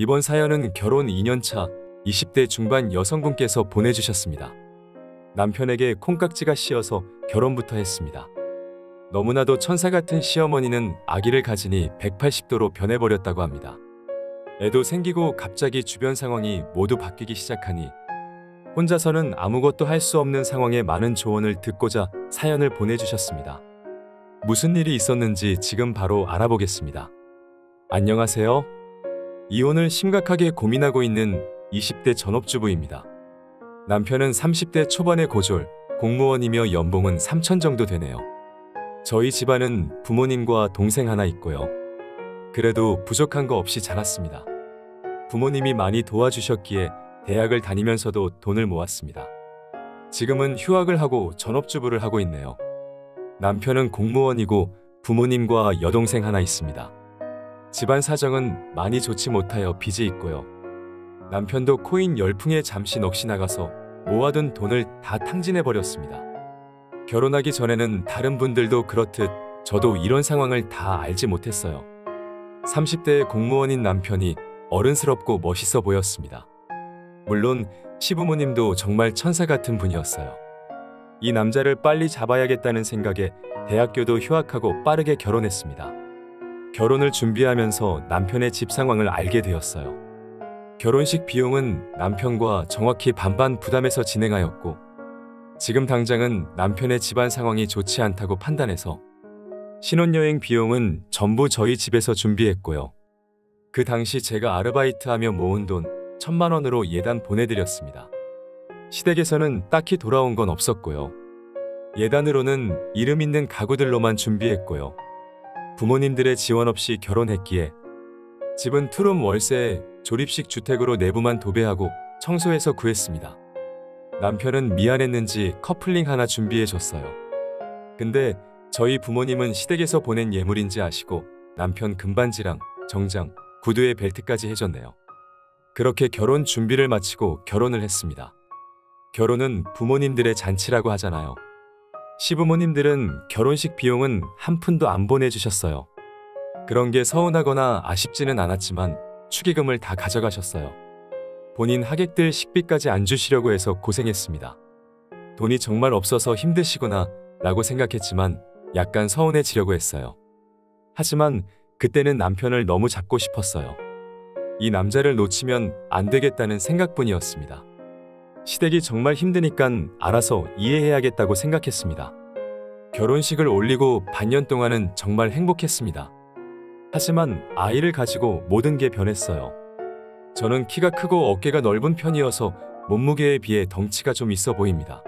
이번 사연은 결혼 2년차 20대 중반 여성분께서 보내주셨습니다. 남편에게 콩깍지가 씌어서 결혼부터 했습니다. 너무나도 천사 같은 시어머니는 아기를 가지니 180도로 변해버렸다고 합니다. 애도 생기고 갑자기 주변 상황이 모두 바뀌기 시작하니 혼자서는 아무것도 할 수 없는 상황에 많은 조언을 듣고자 사연을 보내주셨습니다. 무슨 일이 있었는지 지금 바로 알아보겠습니다. 안녕하세요. 이혼을 심각하게 고민하고 있는 20대 전업주부입니다. 남편은 30대 초반의 고졸, 공무원이며 연봉은 3천 정도 되네요. 저희 집안은 부모님과 동생 하나 있고요. 그래도 부족한 거 없이 자랐습니다. 부모님이 많이 도와주셨기에 대학을 다니면서도 돈을 모았습니다. 지금은 휴학을 하고 전업주부를 하고 있네요. 남편은 공무원이고 부모님과 여동생 하나 있습니다. 집안 사정은 많이 좋지 못하여 빚이 있고요. 남편도 코인 열풍에 잠시 넋이 나가서 모아둔 돈을 다 탕진해버렸습니다. 결혼하기 전에는 다른 분들도 그렇듯 저도 이런 상황을 다 알지 못했어요. 30대의 공무원인 남편이 어른스럽고 멋있어 보였습니다. 물론 시부모님도 정말 천사 같은 분이었어요. 이 남자를 빨리 잡아야겠다는 생각에 대학교도 휴학하고 빠르게 결혼했습니다. 결혼을 준비하면서 남편의 집 상황을 알게 되었어요. 결혼식 비용은 남편과 정확히 반반 부담해서 진행하였고 지금 당장은 남편의 집안 상황이 좋지 않다고 판단해서 신혼여행 비용은 전부 저희 집에서 준비했고요. 그 당시 제가 아르바이트하며 모은 돈 1,000만 원으로 예단 보내드렸습니다. 시댁에서는 딱히 돌아온 건 없었고요. 예단으로는 이름 있는 가구들로만 준비했고요. 부모님들의 지원 없이 결혼했기에 집은 투룸 월세에 조립식 주택으로 내부만 도배하고 청소해서 구했습니다. 남편은 미안했는지 커플링 하나 준비해줬어요. 근데 저희 부모님은 시댁에서 보낸 예물인지 아시고 남편 금반지랑 정장, 구두에 벨트까지 해줬네요. 그렇게 결혼 준비를 마치고 결혼을 했습니다. 결혼은 부모님들의 잔치라고 하잖아요. 시부모님들은 결혼식 비용은 한 푼도 안 보내주셨어요. 그런 게 서운하거나 아쉽지는 않았지만 축의금을 다 가져가셨어요. 본인 하객들 식비까지 안 주시려고 해서 고생했습니다. 돈이 정말 없어서 힘드시구나 라고 생각했지만 약간 서운해지려고 했어요. 하지만 그때는 남편을 너무 잡고 싶었어요. 이 남자를 놓치면 안 되겠다는 생각뿐이었습니다. 시댁이 정말 힘드니깐 알아서 이해해야겠다고 생각했습니다. 결혼식을 올리고 반년 동안은 정말 행복했습니다. 하지만 아이를 가지고 모든 게 변했어요. 저는 키가 크고 어깨가 넓은 편이어서 몸무게에 비해 덩치가 좀 있어 보입니다.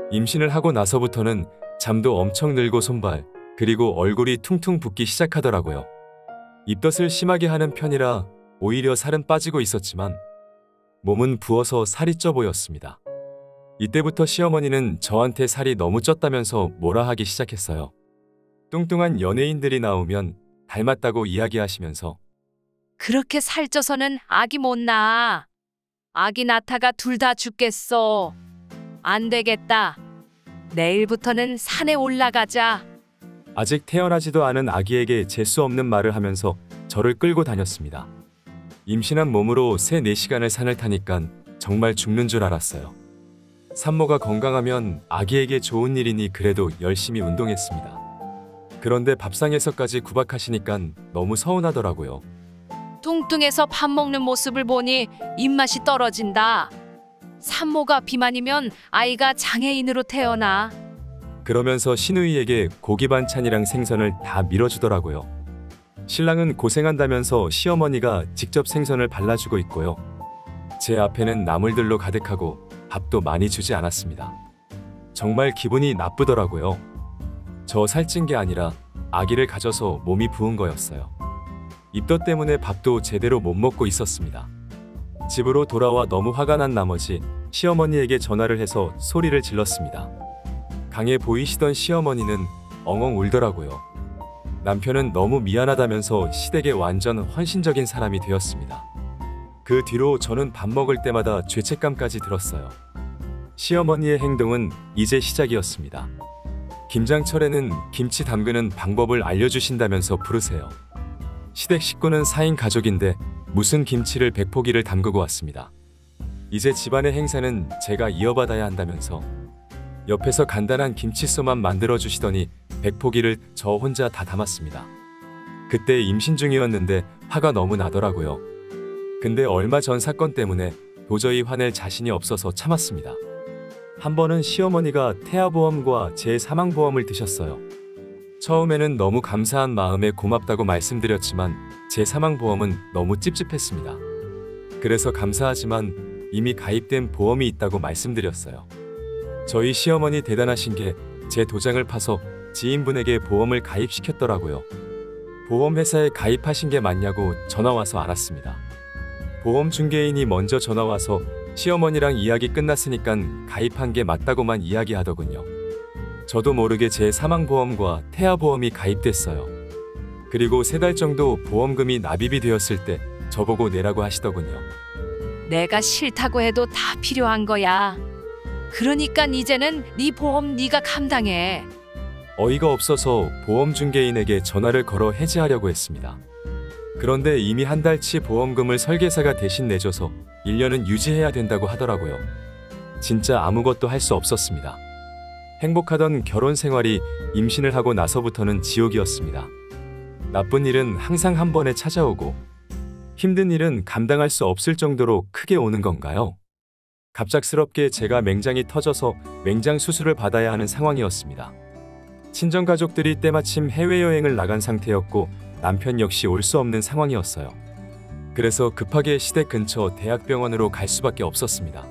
임신을 하고 나서부터는 잠도 엄청 늘고 손발, 그리고 얼굴이 퉁퉁 붓기 시작하더라고요. 입덧을 심하게 하는 편이라 오히려 살은 빠지고 있었지만 몸은 부어서 살이 쪄 보였습니다. 이때부터 시어머니는 저한테 살이 너무 쪘다면서 뭐라 하기 시작했어요. 뚱뚱한 연예인들이 나오면 닮았다고 이야기하시면서 그렇게 살쪄서는 아기 못 낳아. 아기 낳다가 둘 다 죽겠어. 안 되겠다. 내일부터는 산에 올라가자. 아직 태어나지도 않은 아기에게 재수 없는 말을 하면서 저를 끌고 다녔습니다. 임신한 몸으로 3-4시간을 산을 타니깐 정말 죽는 줄 알았어요. 산모가 건강하면 아기에게 좋은 일이니 그래도 열심히 운동했습니다. 그런데 밥상에서까지 구박하시니깐 너무 서운하더라고요. 뚱뚱해서 밥 먹는 모습을 보니 입맛이 떨어진다. 산모가 비만이면 아이가 장애인으로 태어나. 그러면서 시누이에게 고기 반찬이랑 생선을 다 밀어주더라고요. 신랑은 고생한다면서 시어머니가 직접 생선을 발라주고 있고요. 제 앞에는 나물들로 가득하고 밥도 많이 주지 않았습니다. 정말 기분이 나쁘더라고요. 저 살찐 게 아니라 아기를 가져서 몸이 부은 거였어요. 입덧 때문에 밥도 제대로 못 먹고 있었습니다. 집으로 돌아와 너무 화가 난 나머지 시어머니에게 전화를 해서 소리를 질렀습니다. 강해 보이시던 시어머니는 엉엉 울더라고요. 남편은 너무 미안하다면서 시댁에 완전 헌신적인 사람이 되었습니다. 그 뒤로 저는 밥 먹을 때마다 죄책감까지 들었어요. 시어머니의 행동은 이제 시작이었습니다. 김장철에는 김치 담그는 방법을 알려주신다면서 부르세요. 시댁 식구는 4인 가족인데 무슨 김치를 100포기를 담그고 왔습니다. 이제 집안의 행사는 제가 이어받아야 한다면서 옆에서 간단한 김치소만 만들어 주시더니 100포기를 저 혼자 다 담았습니다. 그때 임신 중이었는데 화가 너무 나더라고요. 근데 얼마 전 사건 때문에 도저히 화낼 자신이 없어서 참았습니다. 한 번은 시어머니가 태아보험과 제 사망보험을 드셨어요. 처음에는 너무 감사한 마음에 고맙다고 말씀드렸지만 제 사망보험은 너무 찝찝했습니다. 그래서 감사하지만 이미 가입된 보험이 있다고 말씀드렸어요. 저희 시어머니 대단하신 게 제 도장을 파서 지인분에게 보험을 가입시켰더라고요. 보험회사에 가입하신 게 맞냐고 전화와서 알았습니다. 보험 중개인이 먼저 전화와서 시어머니랑 이야기 끝났으니까 가입한 게 맞다고만 이야기하더군요. 저도 모르게 제 사망보험과 태아보험이 가입됐어요. 그리고 3달 정도 보험금이 납입이 되었을 때 저보고 내라고 하시더군요. 내가 싫다고 해도 다 필요한 거야. 그러니까 이제는 네 보험 네가 감당해. 어이가 없어서 보험 중개인에게 전화를 걸어 해지하려고 했습니다. 그런데 이미 한 달치 보험금을 설계사가 대신 내줘서 1년은 유지해야 된다고 하더라고요. 진짜 아무것도 할 수 없었습니다. 행복하던 결혼 생활이 임신을 하고 나서부터는 지옥이었습니다. 나쁜 일은 항상 한 번에 찾아오고 힘든 일은 감당할 수 없을 정도로 크게 오는 건가요? 갑작스럽게 제가 맹장이 터져서 맹장 수술을 받아야 하는 상황이었습니다. 친정가족들이 때마침 해외여행을 나간 상태였고 남편 역시 올 수 없는 상황이었어요. 그래서 급하게 시댁 근처 대학병원으로 갈 수밖에 없었습니다.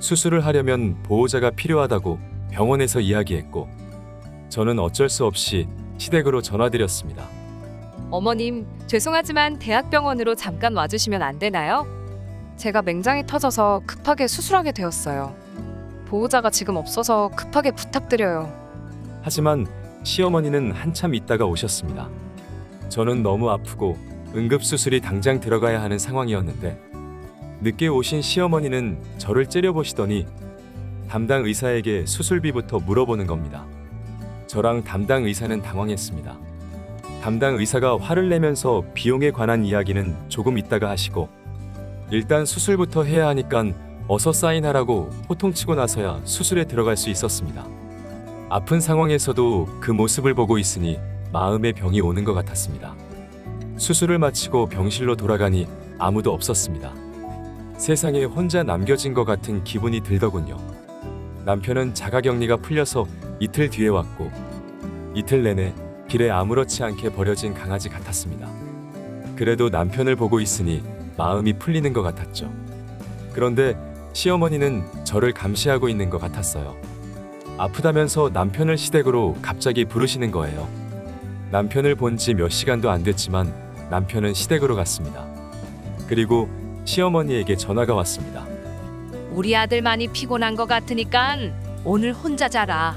수술을 하려면 보호자가 필요하다고 병원에서 이야기했고 저는 어쩔 수 없이 시댁으로 전화드렸습니다. 어머님, 죄송하지만 대학병원으로 잠깐 와주시면 안 되나요? 제가 맹장이 터져서 급하게 수술하게 되었어요. 보호자가 지금 없어서 급하게 부탁드려요. 하지만 시어머니는 한참 있다가 오셨습니다. 저는 너무 아프고 응급수술이 당장 들어가야 하는 상황이었는데 늦게 오신 시어머니는 저를 째려보시더니 담당 의사에게 수술비부터 물어보는 겁니다. 저랑 담당 의사는 당황했습니다. 담당 의사가 화를 내면서 비용에 관한 이야기는 조금 있다가 하시고 일단 수술부터 해야 하니까 어서 사인하라고 호통치고 나서야 수술에 들어갈 수 있었습니다. 아픈 상황에서도 그 모습을 보고 있으니 마음의 병이 오는 것 같았습니다. 수술을 마치고 병실로 돌아가니 아무도 없었습니다. 세상에 혼자 남겨진 것 같은 기분이 들더군요. 남편은 자가격리가 풀려서 이틀 뒤에 왔고 이틀 내내 길에 아무렇지 않게 버려진 강아지 같았습니다. 그래도 남편을 보고 있으니 마음이 풀리는 것 같았죠. 그런데 시어머니는 저를 감시하고 있는 것 같았어요. 아프다면서 남편을 시댁으로 갑자기 부르시는 거예요. 남편을 본 지 몇 시간도 안 됐지만 남편은 시댁으로 갔습니다. 그리고 시어머니에게 전화가 왔습니다. 우리 아들 많이 피곤한 것 같으니까 오늘 혼자 자라.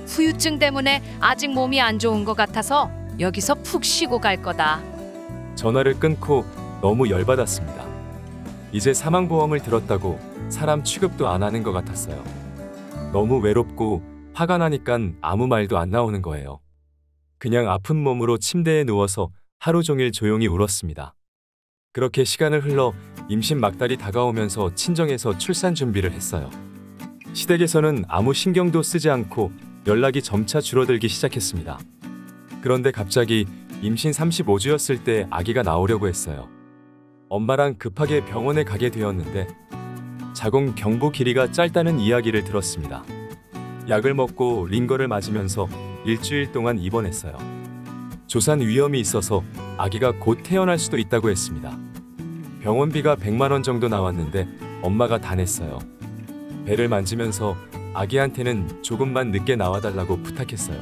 후유증 때문에 아직 몸이 안 좋은 것 같아서 여기서 푹 쉬고 갈 거다. 전화를 끊고 너무 열받았습니다. 이제 사망보험을 들었다고 사람 취급도 안 하는 것 같았어요. 너무 외롭고 화가 나니깐 아무 말도 안 나오는 거예요. 그냥 아픈 몸으로 침대에 누워서 하루 종일 조용히 울었습니다. 그렇게 시간을 흘러 임신 막달이 다가오면서 친정에서 출산 준비를 했어요. 시댁에서는 아무 신경도 쓰지 않고 연락이 점차 줄어들기 시작했습니다. 그런데 갑자기 임신 35주였을 때 아기가 나오려고 했어요. 엄마랑 급하게 병원에 가게 되었는데 자궁 경부 길이가 짧다는 이야기를 들었습니다. 약을 먹고 링거를 맞으면서 일주일 동안 입원했어요. 조산 위험이 있어서 아기가 곧 태어날 수도 있다고 했습니다. 병원비가 100만 원 정도 나왔는데 엄마가 다 냈어요. 배를 만지면서 아기한테는 조금만 늦게 나와달라고 부탁했어요.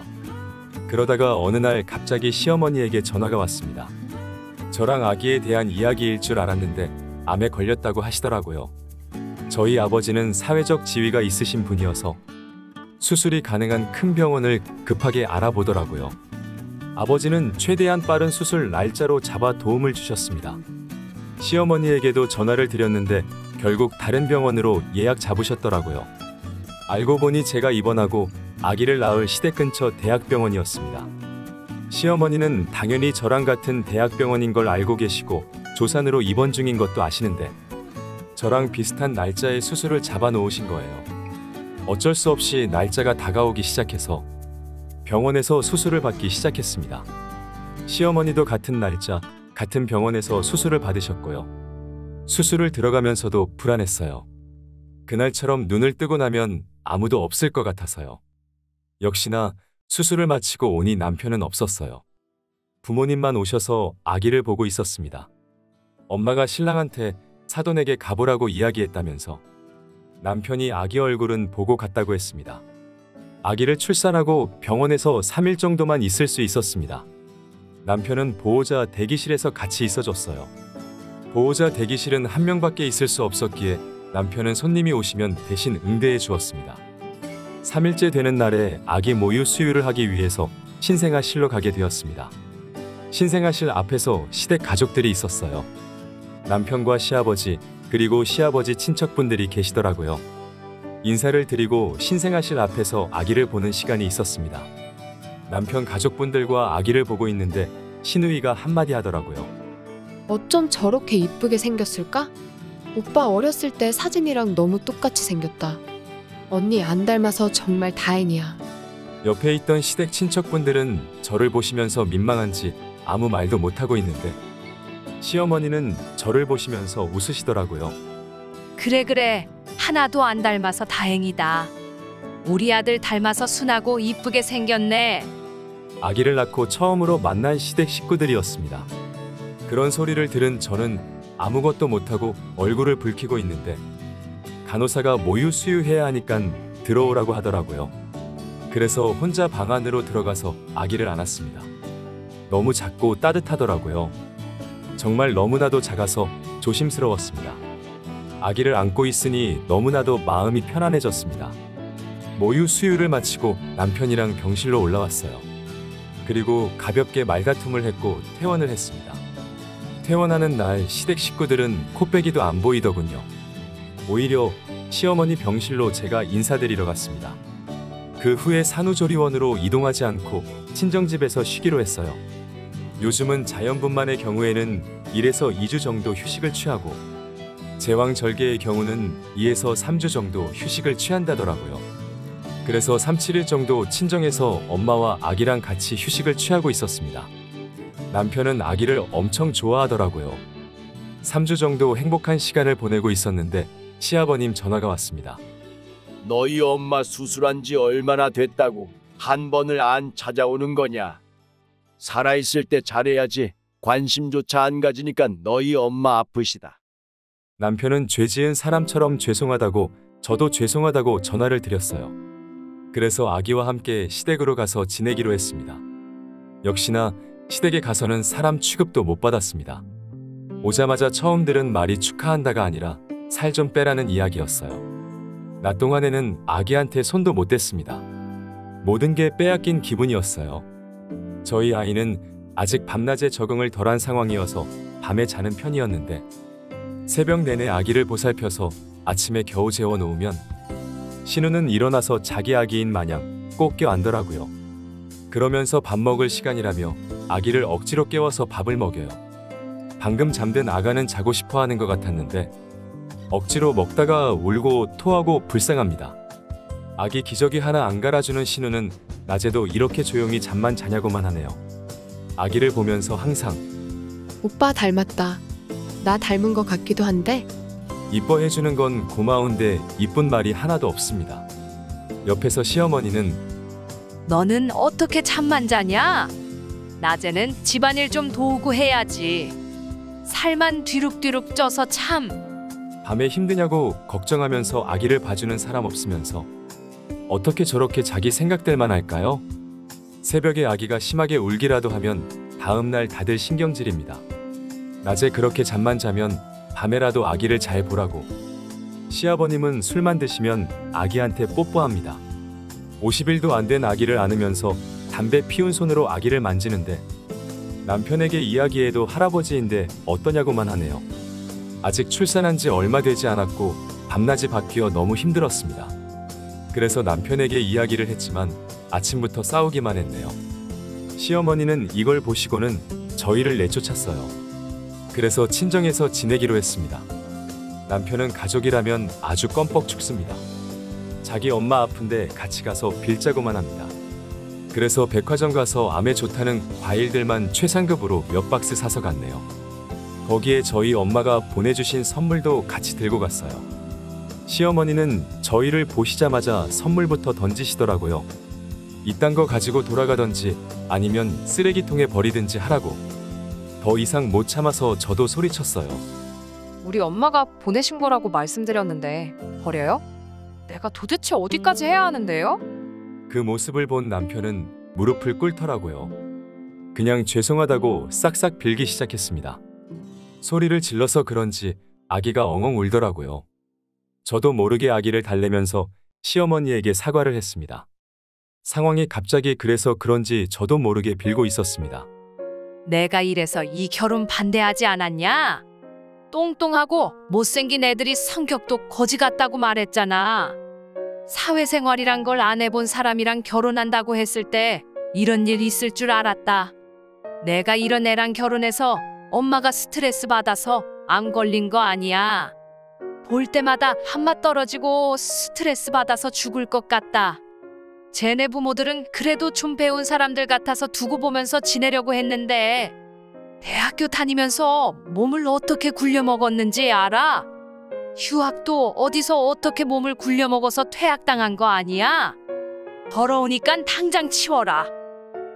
그러다가 어느 날 갑자기 시어머니에게 전화가 왔습니다. 저랑 아기에 대한 이야기일 줄 알았는데 암에 걸렸다고 하시더라고요. 저희 아버지는 사회적 지위가 있으신 분이어서 수술이 가능한 큰 병원을 급하게 알아보더라고요. 아버지는 최대한 빠른 수술 날짜로 잡아 도움을 주셨습니다. 시어머니에게도 전화를 드렸는데 결국 다른 병원으로 예약 잡으셨더라고요. 알고 보니 제가 입원하고 아기를 낳을 시댁 근처 대학병원이었습니다. 시어머니는 당연히 저랑 같은 대학병원인 걸 알고 계시고 조산으로 입원 중인 것도 아시는데 저랑 비슷한 날짜에 수술을 잡아 놓으신 거예요. 어쩔 수 없이 날짜가 다가오기 시작해서 병원에서 수술을 받기 시작했습니다. 시어머니도 같은 날짜, 같은 병원에서 수술을 받으셨고요. 수술을 들어가면서도 불안했어요. 그날처럼 눈을 뜨고 나면 아무도 없을 것 같아서요. 역시나 수술을 마치고 오니 남편은 없었어요. 부모님만 오셔서 아기를 보고 있었습니다. 엄마가 신랑한테 사돈에게 가보라고 이야기했다면서 남편이 아기 얼굴은 보고 갔다고 했습니다. 아기를 출산하고 병원에서 3일 정도만 있을 수 있었습니다. 남편은 보호자 대기실에서 같이 있어줬어요. 보호자 대기실은 한 명밖에 있을 수 없었기에 남편은 손님이 오시면 대신 응대해 주었습니다. 3일째 되는 날에 아기 모유 수유를 하기 위해서 신생아실로 가게 되었습니다. 신생아실 앞에서 시댁 가족들이 있었어요. 남편과 시아버지 그리고 시아버지 친척분들이 계시더라고요. 인사를 드리고 신생아실 앞에서 아기를 보는 시간이 있었습니다. 남편 가족분들과 아기를 보고 있는데 시누이가 한마디 하더라고요. 어쩜 저렇게 이쁘게 생겼을까? 오빠 어렸을 때 사진이랑 너무 똑같이 생겼다. 언니 안 닮아서 정말 다행이야. 옆에 있던 시댁 친척분들은 저를 보시면서 민망한지 아무 말도 못하고 있는데 시어머니는 저를 보시면서 웃으시더라고요. 그래 하나도 안 닮아서 다행이다. 우리 아들 닮아서 순하고 이쁘게 생겼네. 아기를 낳고 처음으로 만난 시댁 식구들이었습니다. 그런 소리를 들은 저는 아무것도 못하고 얼굴을 붉히고 있는데 간호사가 모유 수유해야 하니까 들어오라고 하더라고요. 그래서 혼자 방 안으로 들어가서 아기를 안았습니다. 너무 작고 따뜻하더라고요. 정말 너무나도 작아서 조심스러웠습니다. 아기를 안고 있으니 너무나도 마음이 편안해졌습니다. 모유 수유를 마치고 남편이랑 병실로 올라왔어요. 그리고 가볍게 말다툼을 했고 퇴원을 했습니다. 퇴원하는 날 시댁 식구들은 코빼기도 안 보이더군요. 오히려 시어머니 병실로 제가 인사드리러 갔습니다. 그 후에 산후조리원으로 이동하지 않고 친정집에서 쉬기로 했어요. 요즘은 자연분만의 경우에는 1에서 2주 정도 휴식을 취하고 제왕절개의 경우는 2에서 3주 정도 휴식을 취한다더라고요. 그래서 3, 7일 정도 친정에서 엄마와 아기랑 같이 휴식을 취하고 있었습니다. 남편은 아기를 엄청 좋아하더라고요. 3주 정도 행복한 시간을 보내고 있었는데 시아버님 전화가 왔습니다. 너희 엄마 수술한 지 얼마나 됐다고 한 번을 안 찾아오는 거냐? 살아있을 때 잘해야지. 관심조차 안 가지니까 너희 엄마 아프시다. 남편은 죄 지은 사람처럼 죄송하다고 저도 죄송하다고 전화를 드렸어요. 그래서 아기와 함께 시댁으로 가서 지내기로 했습니다. 역시나 시댁에 가서는 사람 취급도 못 받았습니다. 오자마자 처음 들은 말이 축하한다가 아니라 살 좀 빼라는 이야기였어요. 낮 동안에는 아기한테 손도 못 댔습니다. 모든 게 빼앗긴 기분이었어요. 저희 아이는 아직 밤낮에 적응을 덜한 상황이어서 밤에 자는 편이었는데 새벽 내내 아기를 보살펴서 아침에 겨우 재워놓으면 신우는 일어나서 자기 아기인 마냥 꼭 껴안더라고요. 그러면서 밥 먹을 시간이라며 아기를 억지로 깨워서 밥을 먹여요. 방금 잠든 아가는 자고 싶어 하는 것 같았는데 억지로 먹다가 울고 토하고 불쌍합니다. 아기 기저귀 하나 안 갈아주는 신우는 낮에도 이렇게 조용히 잠만 자냐고만 하네요. 아기를 보면서 항상 오빠 닮았다. 나 닮은 것 같기도 한데. 이뻐해주는 건 고마운데 이쁜 말이 하나도 없습니다. 옆에서 시어머니는 너는 어떻게 잠만 자냐? 낮에는 집안일 좀 도우고 해야지. 살만 뒤룩뒤룩 쪄서 참. 밤에 힘드냐고 걱정하면서 아기를 봐주는 사람 없으면서 어떻게 저렇게 자기 생각들만 할까요? 새벽에 아기가 심하게 울기라도 하면 다음날 다들 신경질입니다. 낮에 그렇게 잠만 자면 밤에라도 아기를 잘 보라고. 시아버님은 술만 드시면 아기한테 뽀뽀합니다. 50일도 안 된 아기를 안으면서 담배 피운 손으로 아기를 만지는데 남편에게 이야기해도 할아버지인데 어떠냐고만 하네요. 아직 출산한 지 얼마 되지 않았고 밤낮이 바뀌어 너무 힘들었습니다. 그래서 남편에게 이야기를 했지만 아침부터 싸우기만 했네요. 시어머니는 이걸 보시고는 저희를 내쫓았어요. 그래서 친정에서 지내기로 했습니다. 남편은 가족이라면 아주 껌뻑 죽습니다. 자기 엄마 아픈데 같이 가서 빌자고만 합니다. 그래서 백화점 가서 암에 좋다는 과일들만 최상급으로 몇 박스 사서 갔네요. 거기에 저희 엄마가 보내주신 선물도 같이 들고 갔어요. 시어머니는 저희를 보시자마자 선물부터 던지시더라고요. 이딴 거 가지고 돌아가던지 아니면 쓰레기통에 버리든지 하라고. 더 이상 못 참아서 저도 소리쳤어요. 우리 엄마가 보내신 거라고 말씀드렸는데 버려요? 내가 도대체 어디까지 해야 하는데요? 그 모습을 본 남편은 무릎을 꿇더라고요. 그냥 죄송하다고 싹싹 빌기 시작했습니다. 소리를 질러서 그런지 아기가 엉엉 울더라고요. 저도 모르게 아기를 달래면서 시어머니에게 사과를 했습니다. 상황이 갑자기 그래서 그런지 저도 모르게 빌고 있었습니다. 내가 이래서 이 결혼 반대하지 않았냐? 똥똥하고 못생긴 애들이 성격도 거지 같다고 말했잖아. 사회생활이란 걸 안 해본 사람이랑 결혼한다고 했을 때 이런 일 있을 줄 알았다. 내가 이런 애랑 결혼해서 엄마가 스트레스 받아서 암 걸린 거 아니야. 볼 때마다 한맛 떨어지고 스트레스 받아서 죽을 것 같다. 쟤네 부모들은 그래도 좀 배운 사람들 같아서 두고 보면서 지내려고 했는데 대학교 다니면서 몸을 어떻게 굴려 먹었는지 알아? 휴학도 어디서 어떻게 몸을 굴려 먹어서 퇴학당한 거 아니야? 더러우니깐 당장 치워라.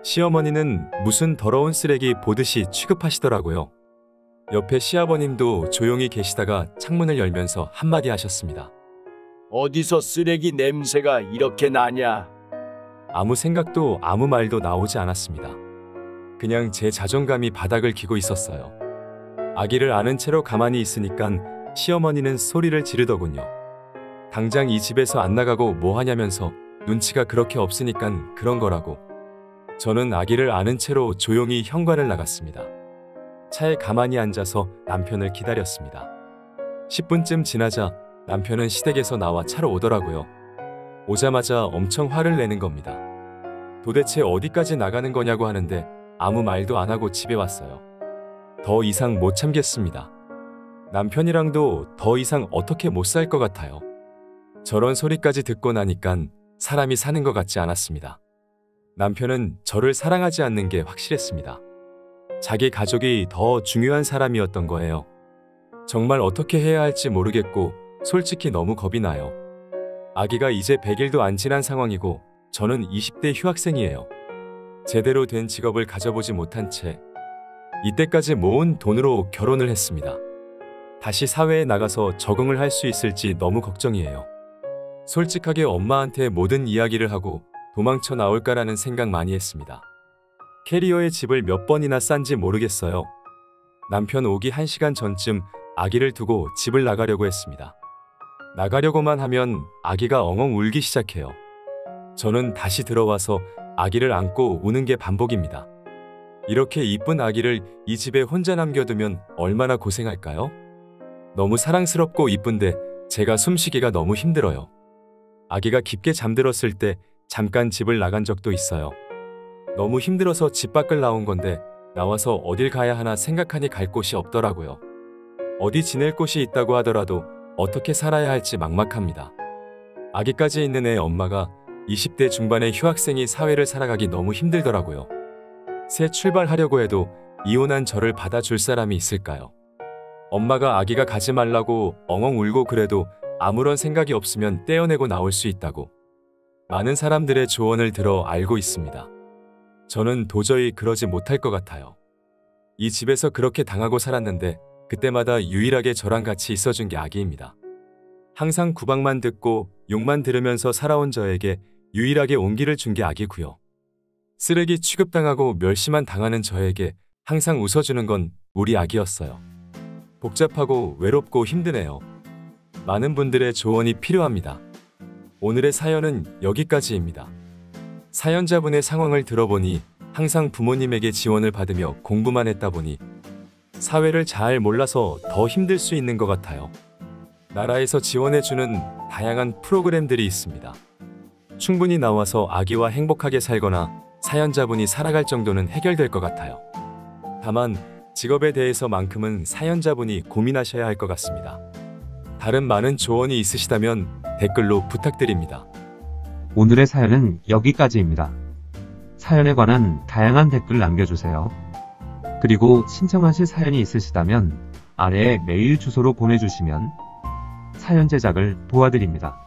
시어머니는 무슨 더러운 쓰레기 보듯이 취급하시더라고요. 옆에 시아버님도 조용히 계시다가 창문을 열면서 한마디 하셨습니다. 어디서 쓰레기 냄새가 이렇게 나냐? 아무 생각도 아무 말도 나오지 않았습니다. 그냥 제 자존감이 바닥을 기고 있었어요. 아기를 안은 채로 가만히 있으니깐 시어머니는 소리를 지르더군요. 당장 이 집에서 안 나가고 뭐 하냐면서 눈치가 그렇게 없으니깐 그런 거라고. 저는 아기를 안은 채로 조용히 현관을 나갔습니다. 차에 가만히 앉아서 남편을 기다렸습니다. 10분쯤 지나자 남편은 시댁에서 나와 차로 오더라고요. 오자마자 엄청 화를 내는 겁니다. 도대체 어디까지 나가는 거냐고 하는데 아무 말도 안 하고 집에 왔어요. 더 이상 못 참겠습니다. 남편이랑도 더 이상 어떻게 못 살 것 같아요. 저런 소리까지 듣고 나니깐 사람이 사는 것 같지 않았습니다. 남편은 저를 사랑하지 않는 게 확실했습니다. 자기 가족이 더 중요한 사람이었던 거예요. 정말 어떻게 해야 할지 모르겠고 솔직히 너무 겁이 나요. 아기가 이제 100일도 안 지난 상황이고 저는 20대 휴학생이에요. 제대로 된 직업을 가져보지 못한 채 이때까지 모은 돈으로 결혼을 했습니다. 다시 사회에 나가서 적응을 할 수 있을지 너무 걱정이에요. 솔직하게 엄마한테 모든 이야기를 하고 도망쳐 나올까라는 생각 많이 했습니다. 캐리어에 집을 몇 번이나 싼지 모르겠어요. 남편 오기 1시간 전쯤 아기를 두고 집을 나가려고 했습니다. 나가려고만 하면 아기가 엉엉 울기 시작해요. 저는 다시 들어와서 아기를 안고 우는 게 반복입니다. 이렇게 이쁜 아기를 이 집에 혼자 남겨두면 얼마나 고생할까요? 너무 사랑스럽고 이쁜데 제가 숨쉬기가 너무 힘들어요. 아기가 깊게 잠들었을 때 잠깐 집을 나간 적도 있어요. 너무 힘들어서 집 밖을 나온 건데 나와서 어딜 가야 하나 생각하니 갈 곳이 없더라고요. 어디 지낼 곳이 있다고 하더라도 어떻게 살아야 할지 막막합니다. 아기까지 있는 애 엄마가 20대 중반의 휴학생이 사회를 살아가기 너무 힘들더라고요. 새 출발하려고 해도 이혼한 저를 받아줄 사람이 있을까요? 엄마가 아기가 가지 말라고 엉엉 울고 그래도 아무런 생각이 없으면 떼어내고 나올 수 있다고. 많은 사람들의 조언을 들어 알고 있습니다. 저는 도저히 그러지 못할 것 같아요. 이 집에서 그렇게 당하고 살았는데 그때마다 유일하게 저랑 같이 있어준 게 아기입니다. 항상 구박만 듣고 욕만 들으면서 살아온 저에게 유일하게 온기를 준 게 아기고요. 쓰레기 취급당하고 멸시만 당하는 저에게 항상 웃어주는 건 우리 아기였어요. 복잡하고 외롭고 힘드네요. 많은 분들의 조언이 필요합니다. 오늘의 사연은 여기까지입니다. 사연자분의 상황을 들어보니 항상 부모님에게 지원을 받으며 공부만 했다 보니 사회를 잘 몰라서 더 힘들 수 있는 것 같아요. 나라에서 지원해주는 다양한 프로그램들이 있습니다. 충분히 나와서 아기와 행복하게 살거나 사연자분이 살아갈 정도는 해결될 것 같아요. 다만 직업에 대해서만큼은 사연자분이 고민하셔야 할 것 같습니다. 다른 많은 조언이 있으시다면 댓글로 부탁드립니다. 오늘의 사연은 여기까지입니다. 사연에 관한 다양한 댓글 남겨주세요. 그리고 신청하실 사연이 있으시다면 아래에 메일 주소로 보내주시면 사연 제작을 도와드립니다.